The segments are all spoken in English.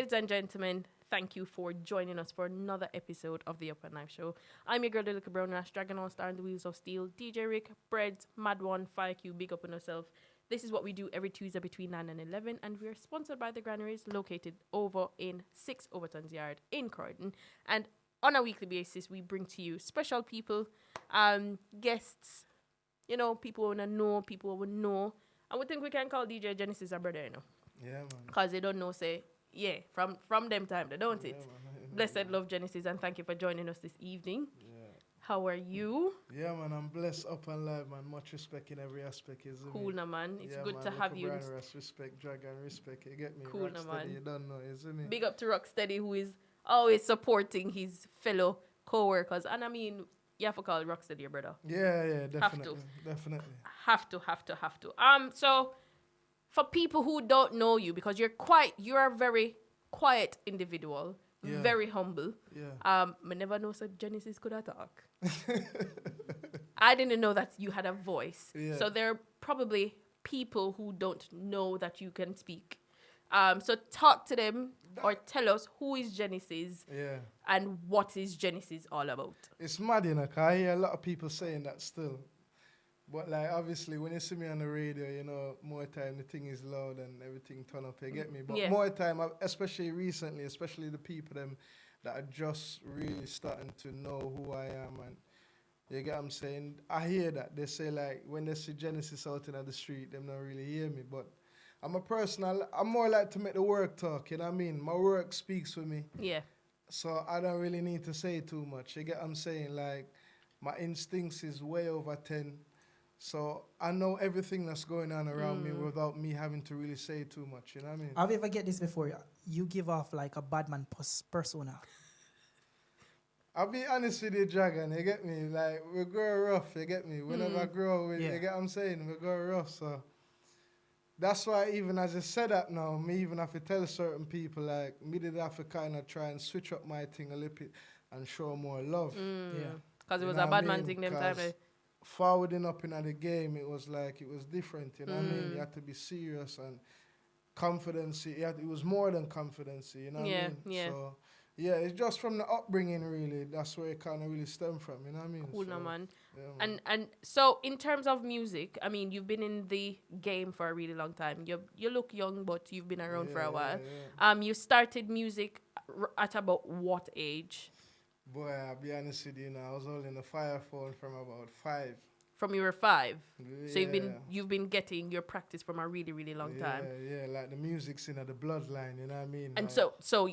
Ladies and gentlemen, thank you for joining us for another episode of the Up and Knife Show. I'm your girl, the little brown rash, Dragon on Star and the Wheels of Steel, DJ Rick, Breads, Mad One, FireQ, big up on yourself. This is what we do every Tuesday between 9 and 11, and we are sponsored by the Granaries located over in 6 Overton's Yard in Croydon. And on a weekly basis, we bring to you special people, guests, you know, people who want to know, people who will know. And we think we can call DJ Genesis a brother, you know. Yeah, man. Because they don't know, say, yeah, from them time, they don't it. Man. Blessed love, Genesis, and thank you for joining us this evening. Yeah. How are you? Yeah, man, I'm blessed up and live, man. Much respect in every aspect, isn't it? Cool, na man. It's yeah, good man, to have you. Respect, Dragon, respect. You get me? Cool, na Rocksteady, man. You don't know, isn't it? Big up to Rocksteady, who is always supporting his fellow co-workers. And I mean, you have to call Rocksteady your brother. Yeah, definitely. Definitely. Have to. So for people who don't know you, because you're a very quiet individual, very humble. Yeah. I never know so Genesis could talk. I didn't know that you had a voice. Yeah. So there are probably people who don't know that you can speak. So talk to them or tell us who is Genesis and what is Genesis all about. It's mad, you know, 'cause I hear a lot of people saying that still. But, like, obviously, when you see me on the radio, you know, more time the thing is loud and everything turn up, you get me? But more time, especially recently, especially the people them that are just really starting to know who I am. And you get what I'm saying? I hear that. They say, like, when they see Genesis out in the street, them don't really hear me. But I'm a person, I'm more like to make the work talk, you know what I mean? My work speaks for me. Yeah. So I don't really need to say too much. You get what I'm saying? Like, my instincts is way over 10. So I know everything that's going on around me without me having to really say too much, you know what I mean? Have you ever get this before? You give off like a bad man persona. I'll be honest with you, Dragon, you get me? Like, we grow rough, you get me? Whenever I grow, you get what I'm saying? We grow rough, so... That's why even as I said that now, me even have to tell certain people, like, me did have to kind of try and switch up my thing a little bit and show more love. Yeah. Because it was a bad man thing them time. Forwarding up in the game, it was like, it was different, you know what I mean? You had to be serious and confidence. It was more than confidence, you know what I mean? Yeah. So, yeah, it's just from the upbringing, really. That's where it kind of really stemmed from, you know what I mean? Cool, so, man. Yeah, man. And so in terms of music, I mean, you've been in the game for a really long time. You look young, but you've been around for a while. Yeah. You started music at about what age? Boy, I'll be honest with you now, I was holding a fire phone from about 5. From you were 5. Yeah. So you've been getting your practice from a really, really long time. Yeah, like the music's in the bloodline, you know what I mean? And like, so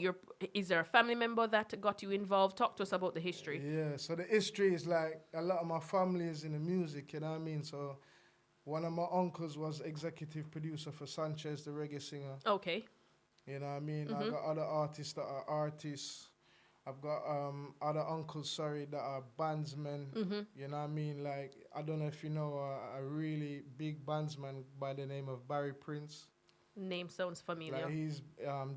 is there a family member that got you involved? Talk to us about the history. Yeah, so the history is like a lot of my family is in the music, you know what I mean? So one of my uncles was executive producer for Sanchez, the reggae singer. Okay. You know what I mean? I got other artists that are artists. I've got other uncles, that are bandsmen. You know what I mean? Like, I don't know if you know a really big bandsman by the name of Barry Prince. Name sounds familiar. Like, he's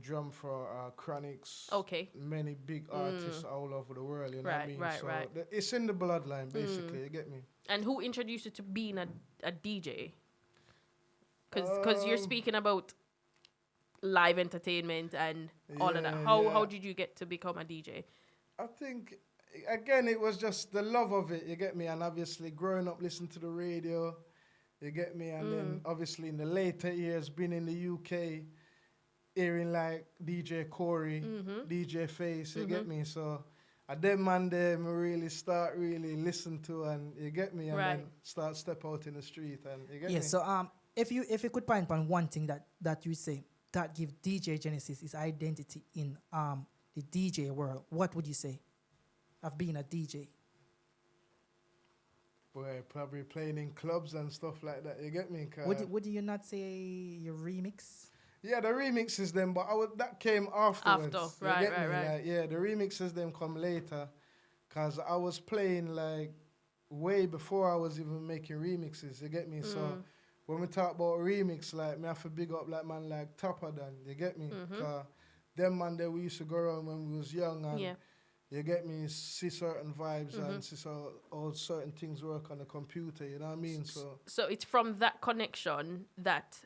drum for Chronics. Okay. Many big artists all over the world, you know what I mean? Right. It's in the bloodline, basically, you get me? And who introduced you to being a DJ? Because you're speaking about live entertainment and all of that. How did you get to become a DJ? I think, again, it was just the love of it, you get me? And obviously growing up listening to the radio, you get me? And then obviously in the later years, being in the UK, hearing like DJ Corey, DJ Face, you get me? So at them man there, me really start listen to and you get me? And then start step out in the street and you get me? Yeah, so if you could point on one thing that you say that give DJ Genesis his identity in the DJ world, what would you say of being a DJ? Boy, probably playing in clubs and stuff like that. You get me? Would you not say your remix? Yeah, the remixes them, but that came afterwards. Right. Like, yeah, the remixes them come later, cause I was playing like way before I was even making remixes. You get me? So when we talk about remix, like me have to big up like man like Topper Dan. You get me? Cause them man that we used to go around when we was young and. Yeah. You get me, see certain vibes and see all certain things work on the computer, you know what I mean? So it's from that connection that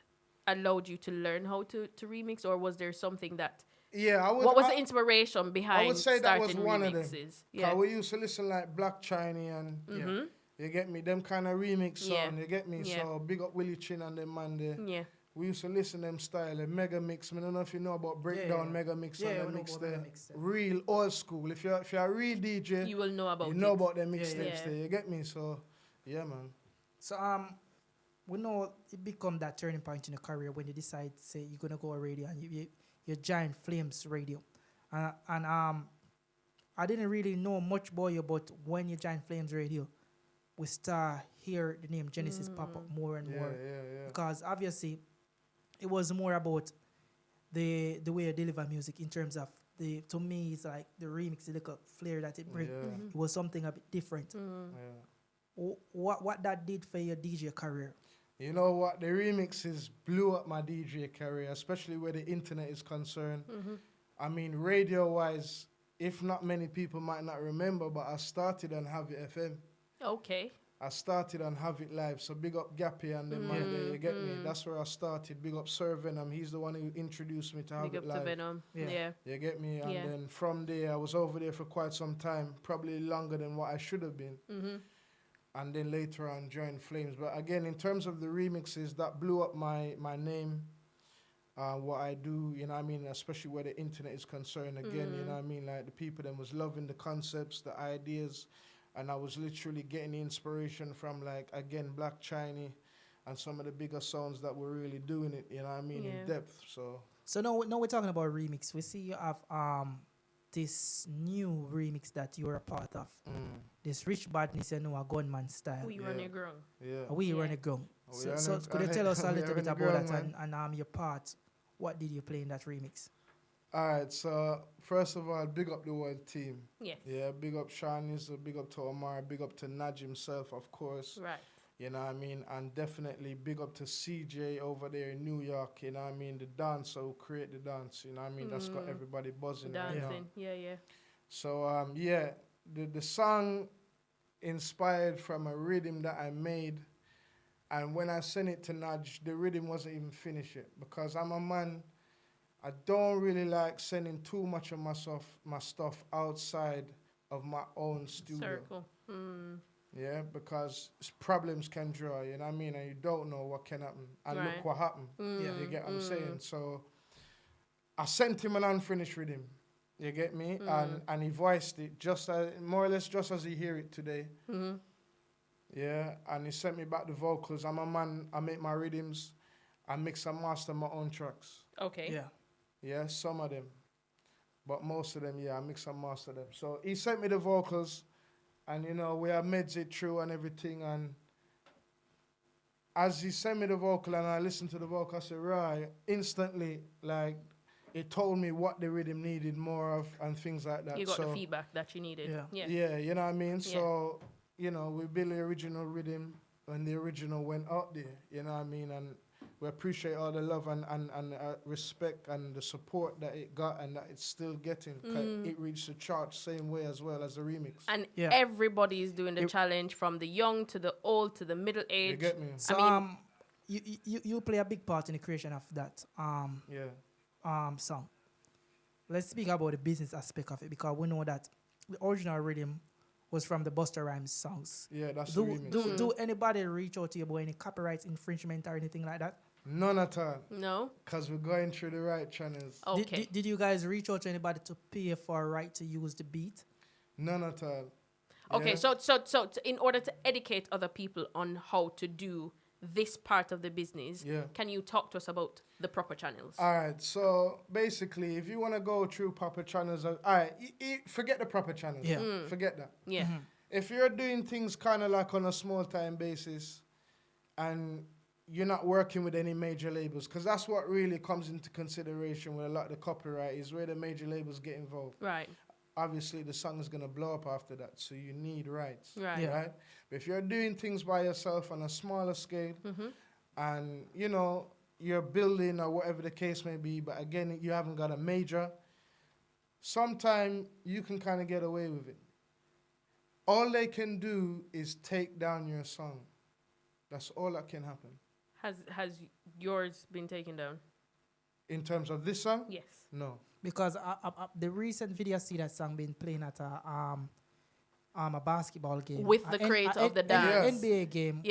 allowed you to learn how to remix, or was there something that Yeah, What was the inspiration behind I would say that was starting one of them. remixes? Yeah. We used to listen like Black Chinese and you get me, them kind of remix sound, you get me. Yeah. So big up Willie Chin and them man there. Yeah. We used to listen them style, a mega mix. I don't know if you know about breakdown mega mix and the mix there. Real old school. If you're a real DJ, you will know about them mixtapes there. You get me? So yeah, man. So we know it become that turning point in your career when you decide, say, you're gonna go on radio and you join Flames Radio, and I didn't really know much about you, but when you join Flames Radio, we start hear the name Genesis pop up more and more. Yeah. Because obviously, it was more about the way you deliver music in terms of to me, it's like the remix, the little flair that it brings. It was something a bit different. What that did for your DJ career? You know what? The remixes blew up my DJ career, especially where the internet is concerned. I mean, radio-wise, if not many people might not remember, but I started on Have It FM. Okay. I started on Have It Live, so big up Gappy and them man there, you get me? That's where I started. Big up Sir Venom, he's the one who introduced me to Have It Live. Big up to Venom, yeah. You get me? And then from there, I was over there for quite some time, probably longer than what I should have been. And then later on joined Flames. But again, in terms of the remixes, that blew up my name, what I do, you know what I mean? Especially where the internet is concerned again, you know what I mean? Like the people that was loving the concepts, the ideas, and I was literally getting the inspiration from like, again, Black Chinese and some of the bigger sounds that were really doing it, you know what I mean, in depth, So now we're talking about remix. We see you have this new remix that you're a part of. This Rich Badness, you know, a gunman style. We run a Grung. We run a Grung. So could you tell us a little bit about that and your part? What did you play in that remix? All right, so first of all, big up the whole team. Yes. Yeah, big up Shanice, big up to Omar, big up to Naj himself, of course. Right. You know what I mean? And definitely big up to CJ over there in New York, you know what I mean? The dancer who create the dance, you know what I mean? That's got everybody buzzing dancing right now. Yeah. So, the song inspired from a rhythm that I made. And when I sent it to Naj, the rhythm wasn't even finished yet. Because I'm a man, I don't really like sending too much of my stuff outside of my own studio. Circle. Yeah, because problems can draw, you know what I mean? And you don't know what can happen. And look what happened. You get what I'm saying? So I sent him an unfinished rhythm. You get me? And he voiced it just more or less just as you hear it today. Yeah, and he sent me back the vocals. I'm a man, I make my rhythms. I mix and master my own tracks. Okay. Yeah, some of them. But most of them, I mix and master them. So he sent me the vocals. And, you know, we have meds it through and everything. And as he sent me the vocal and I listened to the vocal, I said, right, instantly, like, it told me what the rhythm needed more of and things like that. You got the feedback that you needed. Yeah, you know what I mean? Yeah. So, you know, we built the original rhythm when the original went out there, you know what I mean? And we appreciate all the love and respect and the support that it got and that it's still getting. It reached the chart same way as well as the remix. And everybody is doing the challenge, from the young to the old to the middle age. You get me? So, you play a big part in the creation of that song. Let's speak about the business aspect of it, because we know that the original rhythm was from the Busta Rhymes songs. Yeah, that's the remix. Do anybody reach out to you about any copyright infringement or anything like that? None at all. No? Because we're going through the right channels. Okay. Did you guys reach out to anybody to pay for a right to use the beat? None at all. Okay, so in order to educate other people on how to do this part of the business, can you talk to us about the proper channels? All right, so basically, if you want to go through proper channels, all right, forget the proper channels. Forget that. Yeah. If you're doing things kind of like on a small time basis and you're not working with any major labels, because that's what really comes into consideration with a lot of the copyright, is where the major labels get involved. Right. Obviously, the song is going to blow up after that, so you need rights. Right. Right? But if you're doing things by yourself on a smaller scale and, you know, you're building or whatever the case may be, but again, you haven't got a major, sometimes you can kind of get away with it. All they can do is take down your song. That's all that can happen. Has yours been taken down? In terms of this song? Yes. No. Because the recent video I see that song being playing at a basketball game with the creator of the dance. NBA game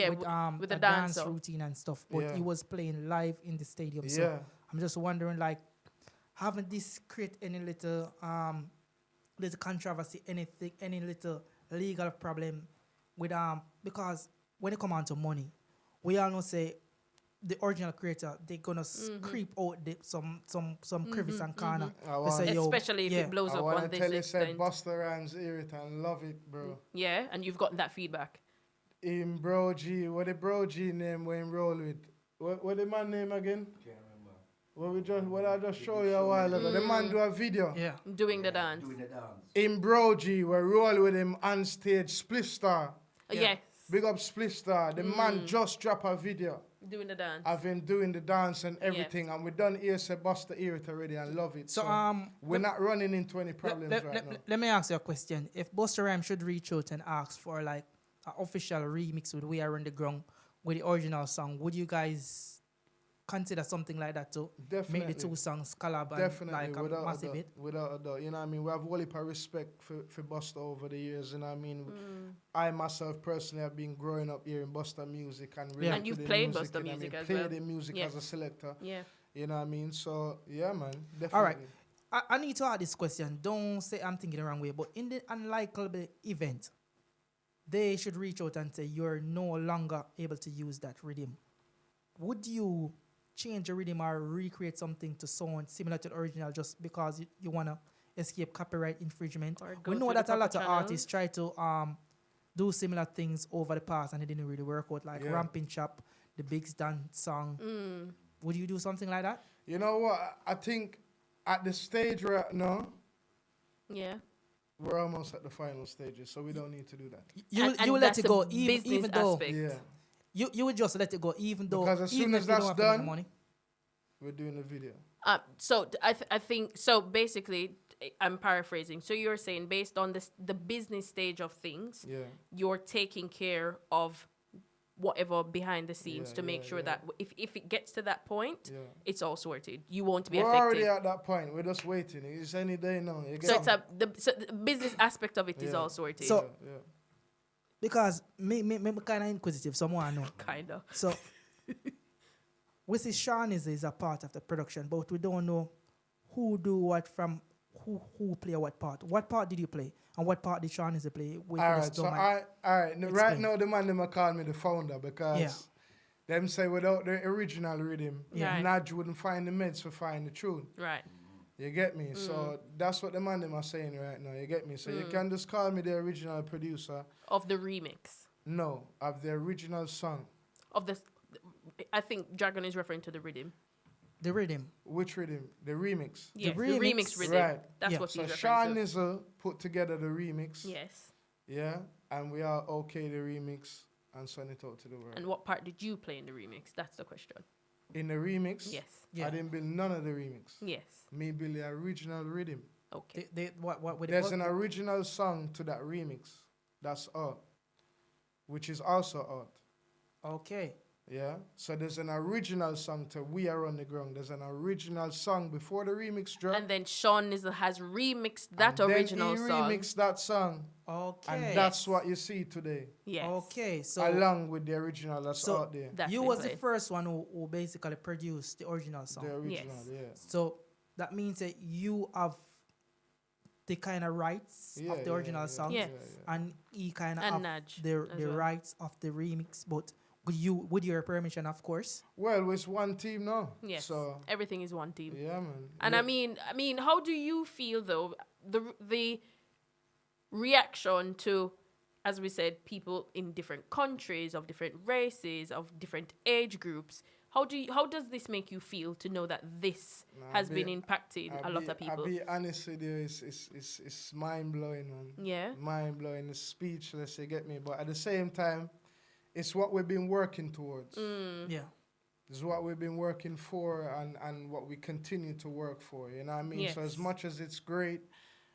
with the a dance dancer. routine and stuff, but he was playing live in the stadium. So I'm just wondering, like, haven't this create any little controversy, any little legal problem with because when it come on to money, we all know say the original creator, they're gonna creep out some crevice and corner. Especially if it blows up on this extent. Busta Rhymes hear it and love it, bro. Yeah, and you've gotten that feedback. In Bro G, what the Bro G name when roll with? What the man name again? Can't remember. What I just show you a while ago. The man do a video. Yeah. Doing the dance. In Bro G, we roll with him on stage, Spliff Star. Yes. Big up Spliff Star. The man just drop a video. Doing the dance. I've been doing the dance and everything, and we done hear Busta hear it already and love it. So we're not running into any problems right now. Let me ask you a question. If Busta Rhymes should reach out and ask for like an official remix with We Are on the Ground with the original song, would you guys consider something like that to make the two songs collab and like a massive hit? Without a doubt. You know what I mean? We have a whole heap of respect for Busta over the years. You know what I mean? I myself personally have been growing up hearing Busta music and really and you've played Busta music as well. Played the music as a selector. Yeah. You know what I mean? So yeah, man, definitely. All right. I need to ask this question. Don't say I'm thinking the wrong way, but in the unlikely event, they should reach out and say you're no longer able to use that rhythm. Would you change the rhythm or recreate something to sound similar to the original just because you want to escape copyright infringement? We know that a lot of artists try to do similar things over the past and it didn't really work out, like Ramping Chop, the Big Stan song. Would you do something like that? You know what? I think at the stage right now, we're almost at the final stages, so we don't need to do that. You will let it go even though... Aspect. You would just let it go even though... Because as soon as that's done, we're doing the video. So I think... So basically, I'm paraphrasing. So you're saying based on the business stage of things, you're taking care of whatever behind the scenes to make sure that if it gets to that point, it's all sorted. You won't be affected. We're already at that point. We're just waiting. It's any day now. So the business aspect of it is all sorted. So, because me kind of inquisitive, someone I know. Kind of. So, we see Sean is a part of the production, but we don't know who do what from who play what part. What part did you play? And what part did Sean play? All right. Right now, the man them call me the founder because them say without the original rhythm, Naj wouldn't find the meds for find the tune. Right. You get me? So that's what the man them are saying right now. You get me? So you can just call me the original producer. Of the remix? No, of the original song. Of the... I think Dragon is referring to the rhythm. The rhythm. Which rhythm? The remix. Yes, the remix rhythm. Right. That's what he's referring to. So Sean Nizzle put together the remix. Yes. Yeah, and we are okay the remix and send it out to the world. And what part did you play in the remix? That's the question. In the remix? Yes. I didn't build none of the remix. Yes. Me build the original rhythm. Okay. There's an original song to that remix. That's out. Which is also out. Okay. Yeah. So there's an original song to We Are on the Ground. There's an original song before the remix drop. And then Sean Nizzle has remixed that original song. Remixed that song. Okay. And that's what you see today. Yes. Okay. So along with the original that's out there. You was the first one who basically produced the original song. The original, So that means that you have the kind of rights of the original song. Yes. And he kind of have the rights of the remix, but with your permission, of course. Well, it's one team now. Yes. So everything is one team. Yeah, man. And I mean, how do you feel though the reaction to, as we said, people in different countries, of different races, of different age groups? How does this make you feel to know that this has been impacting a lot of people? I'll be honest with you, it's mind blowing, man. Yeah. Mind blowing. It's speechless. You get me? But at the same time, it's what we've been working towards. Yeah. It's what we've been working for and what we continue to work for. You know what I mean? Yes. So as much as it's great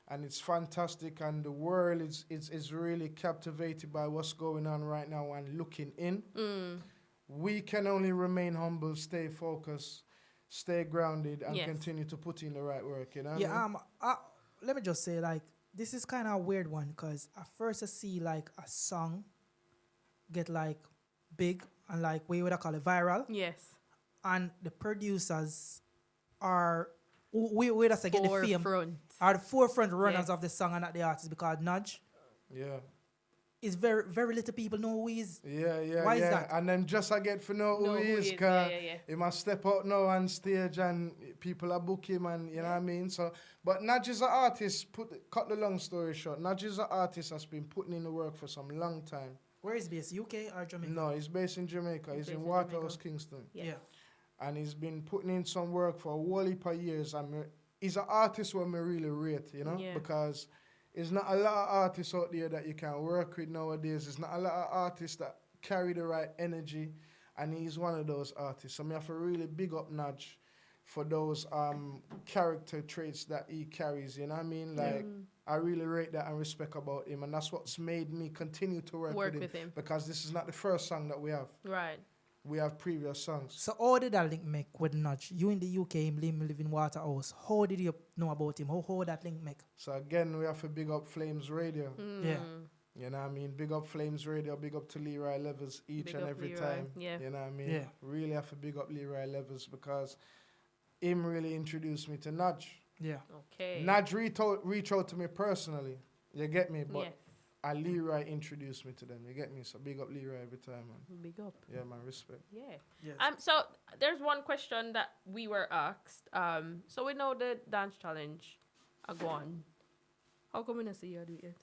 and it's fantastic and the world is really captivated by what's going on right now and looking in, we can only remain humble, stay focused, stay grounded and continue to put in the right work, you know? Yeah, let me just say, like, this is kind of a weird one because at first I see like a song get like big and like we would call it viral, Yes. and the producers are we would say get the fame Forefront. are the forefront runners of the song and not the artist because Nudge Yeah. is very little people know who he is. Yeah. Why is that? And then just I get to know who he is, because he must step out now on stage and people are book him, and you know what I mean? So, but Nudge is an artist, cut the long story short, Nudge is an artist that's been putting in the work for some long time. Where is he based? UK or Jamaica? No, he's based in Jamaica. He's in Waterhouse, Kingston. Yeah. And he's been putting in some work for a whole heap of years. And he's an artist who I really rate, you know? Yeah. Because there's not a lot of artists out there that you can work with nowadays. There's not a lot of artists that carry the right energy. And he's one of those artists. So I have to really big up Nudge for those character traits that he carries, you know what I mean? Like, I really rate that and respect about him. And that's what's made me continue to work with him. Because this is not the first song that we have. Right. We have previous songs. So how did that link make with Nudge? You in the UK, him live in Waterhouse. How did you know about him? How that link make? So again, we have to big up Flames Radio. Yeah. You know what I mean? Big up Flames Radio, big up to Leroy Levels each Big and up every Leroy, time. yeah. You know what I mean? Yeah. Really have to big up Leroy Levels because him really introduced me to Nudge. Yeah. Okay. Nudge reach out to me personally. You get me? But Yes. and Leroy introduced me to them. You get me? So big up Leroy every time, man. Big up. Yeah, man, respect. Yeah. Yes. So there's one question that we were asked. So we know the dance challenge are gone. How come we not see you do it yet?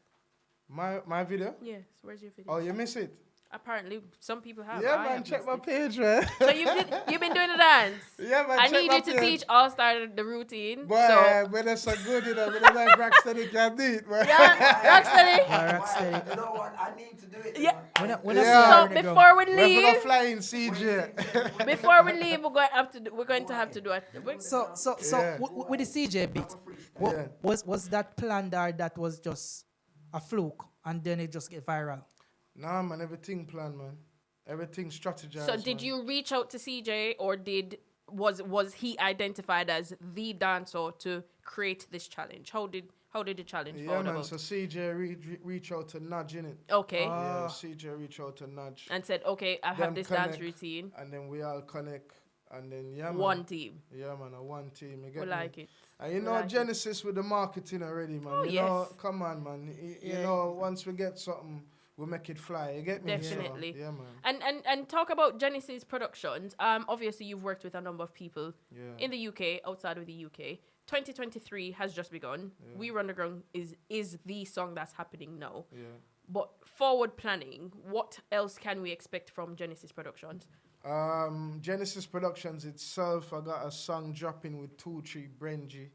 My video? Yes. Where's your video? Oh, you miss it? Apparently, some people have. Yeah, I man, have check missed my it. page, man. So you've been doing the dance. Yeah, man, I check need my you to page. teach All-Star the routine. Boy, So but that's so good, you know. But that's like Rocksteady can do it, man. yeah, Rocksteady. Rocksteady. You know what? I need to do it. Yeah. When Yeah. I So see before we We're gonna leave, fly in CJ. before we leave, we're going to have to do it. So Yeah. with the CJ bit, Yeah. was that planned or that was just a fluke and then it just get viral? Nah, man, everything planned, man. Everything strategized. So did man. you reach out to CJ, or was he identified as the dancer to create this challenge? How did the challenge Yeah, fall man. about? So CJ reach out to Nudge, innit? Okay. Yeah, CJ reach out to Nudge. And said, okay, I have Them this dance connect, routine. And then we all connect. And then, yeah, man. One team. Yeah, man, a one team. You get We me? like it. And you We know, like it. Genesis with the marketing already, man. Oh, you know, yes. come on, man. You Yeah. know, once we get something, we make it fly. You get me? Definitely. So, yeah, man. And talk about Genesis Productions. Obviously you've worked with a number of people Yeah. in the UK, outside of the UK. 2023 has just begun. Yeah. We Run the Grung is the song that's happening now. Yeah. But forward planning, what else can we expect from Genesis Productions? Genesis Productions itself, I got a song dropping with 2-3 Benji.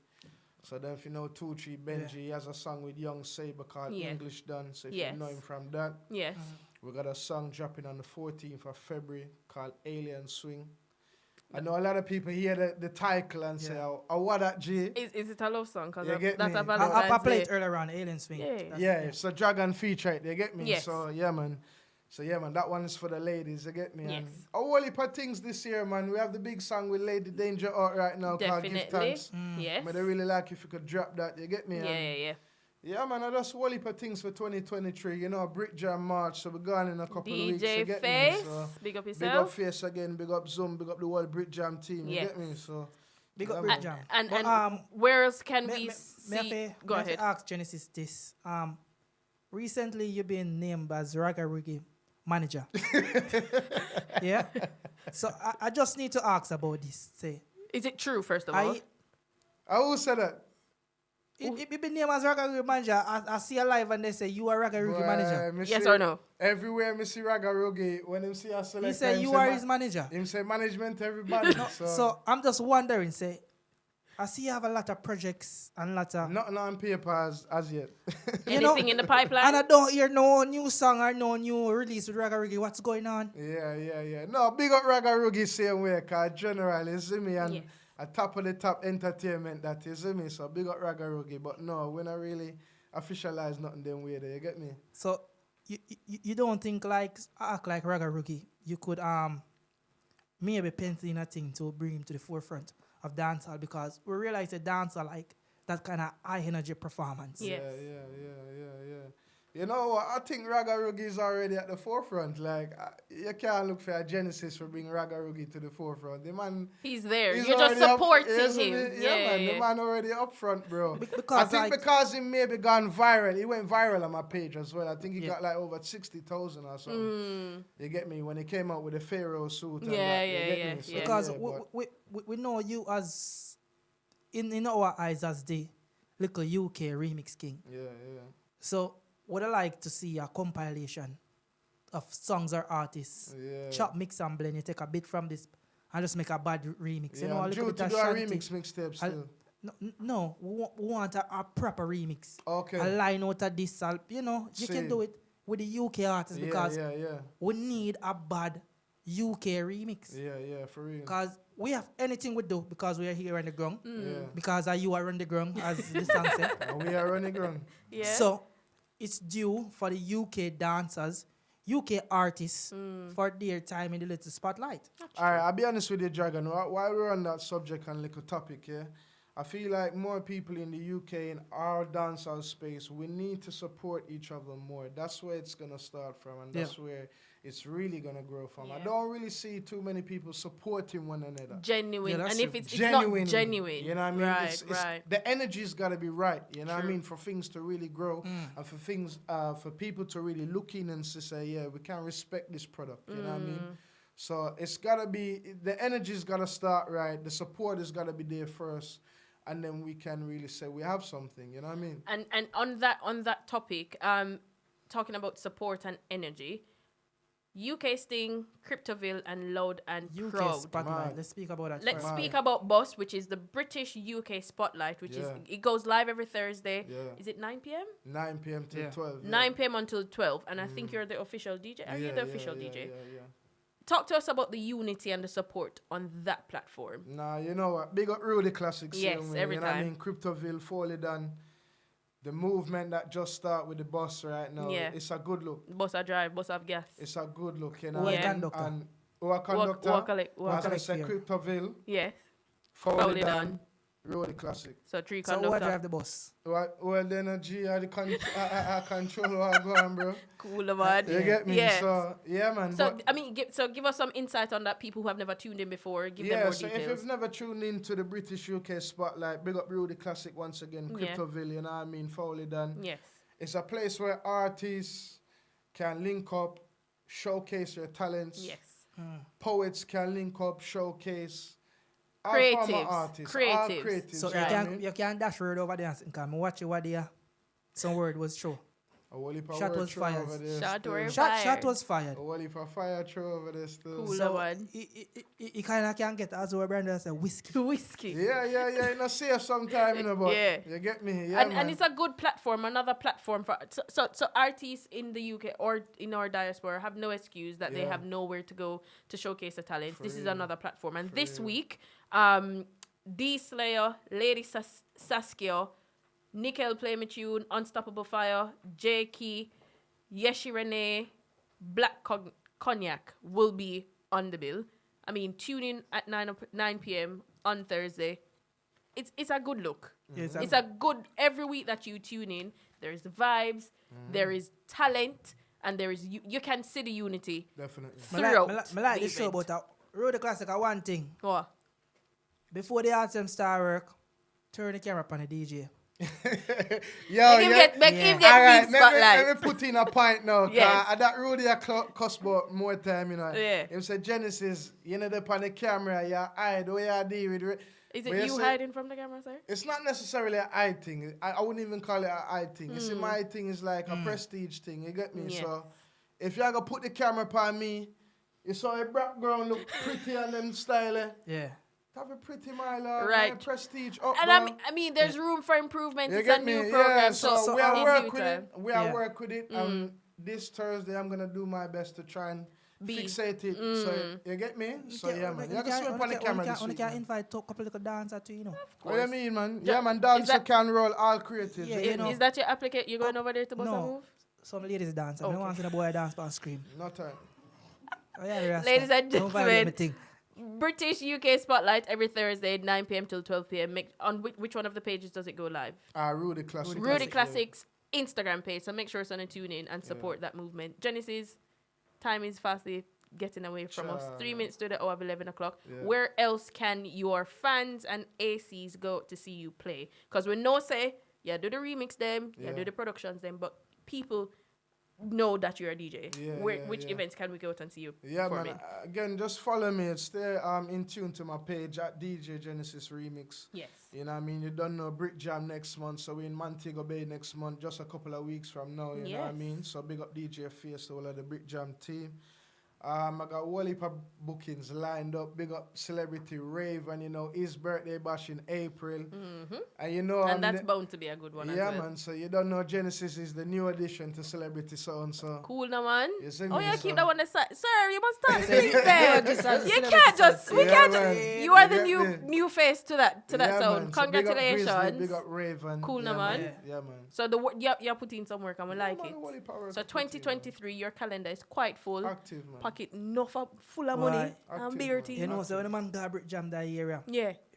So then if you know 2-3 Benji, he has a song with Young Saber called Yeah. English Done. So if Yes. you know him from that, Yes. we got a song dropping on the 14th of February called Alien Swing. I know a lot of people hear the title and say, oh, what that G? Is it a love song? Because You get that's me? a I Valentine's played Day. earlier on Alien Swing. Yeah. That's- Yeah, it's a Dragon feature, they get me? Yes. So, yeah, man. So, yeah, man, that one is for the ladies, you get me? Yes. And a whole heap of things this year, man. We have the big song with Lady Danger out right now called Give Definitely. Thanks. Yes. But I really like if you could drop that, you get me? Yeah, And yeah. yeah, man, I just whole heap of things for 2023. You know, Brick Jam March, so we're going in a couple of weeks. You DJ get Face, me? So, big up big up yourself. Face again, big up Zoom, big up the whole Brick Jam team. You Yes. get me? So, Big yeah, up man. Big Jam. And But, where else can May we I see? Go ahead. ask Genesis this. Recently you've been named as Raga Reggae manager. Yeah. So I just need to ask about this. Say, Is it true, first of all? I will say that. if you been named as Raga Reggae manager, I see a live and they say you are Raga Reggae Boy, manager. me Yes see or no? Everywhere me see Raga Rogi, when him see a selector, He say him you say are ma- his manager. Him say management everybody. So I'm just wondering, say, I see you have a lot of projects and lot of Nothing on paper as yet. You know, Anything in the pipeline? and I don't hear no new song or no new release with Raga Reggae. What's going on? Yeah. No, big up Raga Rogi same way, cause generally, you see me, and Yes. a top of the top entertainment that you see me. So big up Raga Rogi, but no, we not really officialize nothing them way there. You get me? So you don't think like act like Raga Reggae, you could maybe pencil in a thing to bring him to the forefront. of dancehall because we realize that dancehall like that kind of high energy performance. Yes. Yeah. You know what? I think Raga Roogie is already at the forefront. Like, you can't look for a Genesis for bringing Raga Roogie to the forefront. The man, he's there. he's You're just already supporting him. Man. The man already up front, bro. Because I think like, because he maybe gone viral. He went viral on my page as well. I think he got like over 60,000 or something. You get me? When he came out with the Pharaoh suit. And that, you get me? So, because we know you as in our eyes as the little UK remix king. Yeah. So would I like to see a compilation of songs or artists, chop, mix and blend. You take a bit from this and just make a bad remix. Yeah, you know, a I'm little due bit to of do a shanty. remix mixtape still. No, we want a proper remix. Okay. A line out of this, you know, you can do it with the UK artists because we need a bad UK remix. Yeah, for real. Because we have anything we do because we are here on the ground. Yeah. Because you are on the ground, as the song said. And we are running ground. Yeah. So it's due for the UK dancers, UK artists, for their time in the little spotlight. All right, I'll be honest with you, Dragon. While we're on that subject and little topic, I feel like more people in the UK in our dancehall space, we need to support each other more. That's where it's gonna start from, and that's where it's really gonna grow from. I don't really see too many people supporting one another. Genuine, Yeah, and if it's genuine, not genuine, you know what I mean? Right, it's the energy's gotta be right. You know what I True. mean? For things to really grow, and for things, for people to really look in and to say, yeah, we can respect this product. You know what I mean? So it's gotta be the energy's gotta start right. The support has gotta be there first. And then we can really say we have something, you know what I mean? And on that topic, talking about support and energy, UK Sting, Cryptoville, and Loud and UK Proud. Spotlight. Man. Let's speak about that Let's first. speak about Boss, which is the British UK Spotlight, which is it goes live every Thursday. Yeah. Is it 9 p.m.? 9 p.m. till 12. 9 p.m. until 12, and I think you're the official DJ. Are you the official DJ? Yeah. Talk to us about the unity and the support on that platform. Nah, you know what? Big up Rudy Classics. Yes, every you know time. What I mean? Cryptoville, Foley Done. The movement that just start with the Boss right now. Yeah. It's a good look. Boss a drive, boss have gas. It's a good look, you know. Who a Yeah. conductor? And who a conductor? Walk collect. As I say, Cryptoville, Yes. Foley Foley Done, Done. Rudy Classic. So 3 So who conductor. drive the bus? Well, the energy, the control what I'm going, bro. Cool, man. You get me? Yeah. So, yeah, man. So, but- I mean, give us some insight on that. People who have never tuned in before, give them yeah, more so if details. you've never tuned into the British UK Spotlight, big up Rudy Classic once again, Yeah. Cryptoville, you know what I mean, Foley Done. Yes. It's a place where artists can link up, showcase their talents. Yes. Poets can link up, showcase. All Creatives. former artists, all Creatives. creatives. So you know what I mean? you can dash word over there and come watch you what there. Some word was true. A whole heap of Shot word was throw fired. over there Shot still. were Shot fired. was fired. A whole heap of fire throw over there still. Cool. So one. he kind of can get as our brother said whiskey. Whiskey. Yeah, you know, safe sometime, you know, but Yeah. you get me? Yeah, And man. it's a good platform, another platform for so artists in the UK or in our diaspora have no excuse that they Yeah. have nowhere to go to showcase their talents. This is real. another platform. And this real. week, D Slayer, Lady Saskia, Nickel Play Me Tune, Unstoppable Fire, J Key, Yeshi Renee, Black Cognac will be on the bill. I mean, tune in at 9 p.m. on Thursday. It's a good look. Yes, It's a good every week that you tune in. There is vibes, there is talent, and there is you can see the unity Definitely. throughout. I like the this show, event. but Road the Classic, one thing. What? Before the anthem start work, turn the camera on the DJ. Yo, Make him yeah. get All right, feed spotlight. let me put in a point now. Yes. That Rudy cost about more time, you know. Yeah. Him say Genesis, you know, up on the camera, you hide, what you deal with it. Is But it you say- hiding from the camera, sir? It's not necessarily an eye thing. I wouldn't even call it an eye thing. You see, my thing is like a prestige thing. You get me? Yes. So if you're going to put the camera upon me, you saw a background look pretty and them style. Yeah. Have a pretty mile, Right. my prestige up. And down. I mean, there's room for improvement. You It's a get me? new program, Yeah, so, so we in are due work with time. it. We are Yeah. work with it. This Thursday, I'm gonna do my best to try and Be. fixate it. So you get me? So yeah, man. You can swim on the camera this week. can man. invite a couple of dancers to, you know. What you mean, man? Ja- Yeah, man. Dance that- can roll all creatives. Yeah, you you get know. me? Is that your applicant? You're going over there to bust a No. move? Some ladies dance. I Okay. don't want to see the boy dance and scream. No time. Oh, yeah, Rasta. Ladies and Don't violate gentlemen, me thing. British UK Spotlight every Thursday, 9 p.m. till 12 p.m. On which one of the pages does it go live? Rudy Classics. Rudy Classics Instagram page. So make sure to tune in and support that movement. Genesis, time is fastly getting away from us. 3 minutes to the hour of 11 o'clock. Yeah. Where else can your fans and ACs go to see you play? Because we know say, do the remix them, do the productions them, but people know that you're a DJ. Which events can we go to and see you? Yeah, man. Again, just follow me. Stay in tune to my page at DJ Genesis Remix. Yes. You know what I mean? You don't know Brick Jam next month, so we're in Montego Bay next month, just a couple of weeks from now, you know what I mean? So big up DJ Face to all of the Brick Jam team. I got whole heap of bookings lined up. Big up Celebrity Rave, and his birthday bash in April. Mm-hmm. And that's bound to be a good one as well. Yeah, man. So you don't know Genesis is the new addition to Celebrity Sound. So cool, now, man. Keep that one aside. Sir, you must start speaking there. You can't just. You are the new face to that sound. Man. Congratulations. So big up Rave and cool, now, man. Yeah, man. So you're putting in some work, and we like it. So 2023, your calendar is quite full. Active, man. Pocket enough full of money and beer tea. So when the man got Brick Jam that area,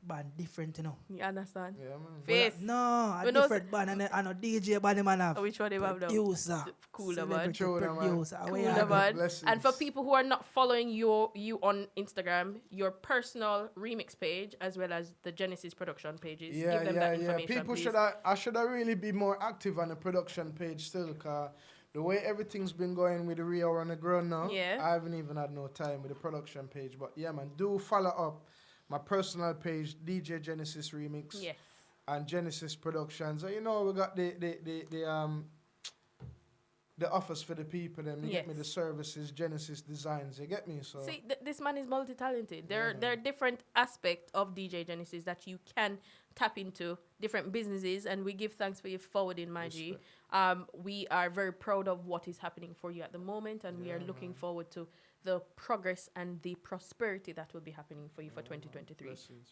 band different, You understand? Yeah, man. Face. A different band and a DJ band man have. Which one they have now? Producer. Cool, man. Producer. Cool, man. And for people who are not following you on Instagram, your personal remix page as well as the Genesis production pages. Give them that information, People please. I should really be more active on the production page still, because the way everything's been going with the Rio on the ground now, I haven't even had no time with the production page. But yeah, man, do follow up my personal page, DJ Genesis Remix. Yes. And Genesis Productions. So, we got the offers for the people, them. You get me, the services, Genesis Designs. You get me? So see, this man is multi-talented. There are different aspects of DJ Genesis that you can tap into, different businesses, and we give thanks for your forwarding, my G. We are very proud of what is happening for you at the moment, and we are looking forward to the progress and the prosperity that will be happening for you for 2023. Blessings.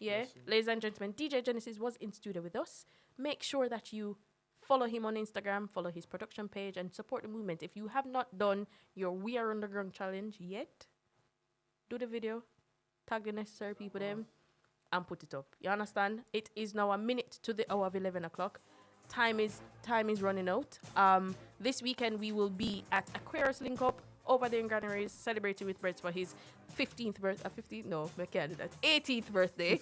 Ladies and gentlemen, DJ Genesis was in studio with us. Make sure that you follow him on Instagram, follow his production page, and support the movement. If you have not done your We Are Underground challenge yet, do the video, tag the necessary people them, and put it up. You understand? It is now a minute to the hour of 11 o'clock. Time is running out. This weekend we will be at Aquarius Link Up over there in Granaries, celebrating with Brett for his 15th birthday. 15th? No, I can't do that. 18th birthday.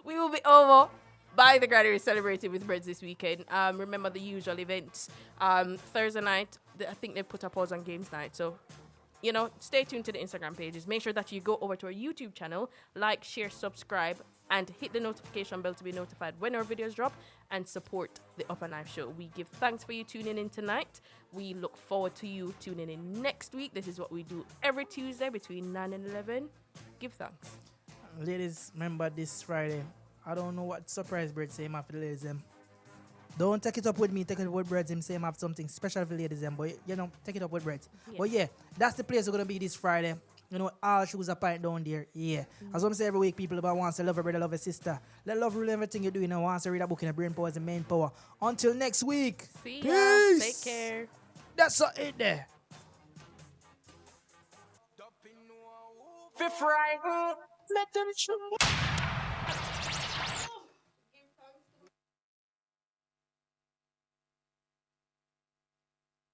We will be over by the Granaries celebrating with Brett this weekend. Remember the usual events. Thursday night, I think they put a pause on games night. So, stay tuned to the Instagram pages. Make sure that you go over to our YouTube channel, like, share, subscribe, and hit the notification bell to be notified when our videos drop, and support the Upper Knife Show. We give thanks for you tuning in tonight. We look forward to you tuning in next week. This is what we do every Tuesday between 9 and 11. Give thanks. Ladies, remember this Friday. I don't know what surprise Bread say him after the ladies them. Don't take it up with me, take it up with Bread. Him say him have something special for ladies them, but take it up with Bread. Yeah. But that's the place we're gonna be this Friday. All shoes are pint down there. Yeah. As I'm saying every week, people about wants to love a brother, love a sister. Let love rule everything you do. Wants to read a book in a brain power is the main power. Until next week. See ya. Peace. Take care. That's it there. Fifth right. Let them shoot.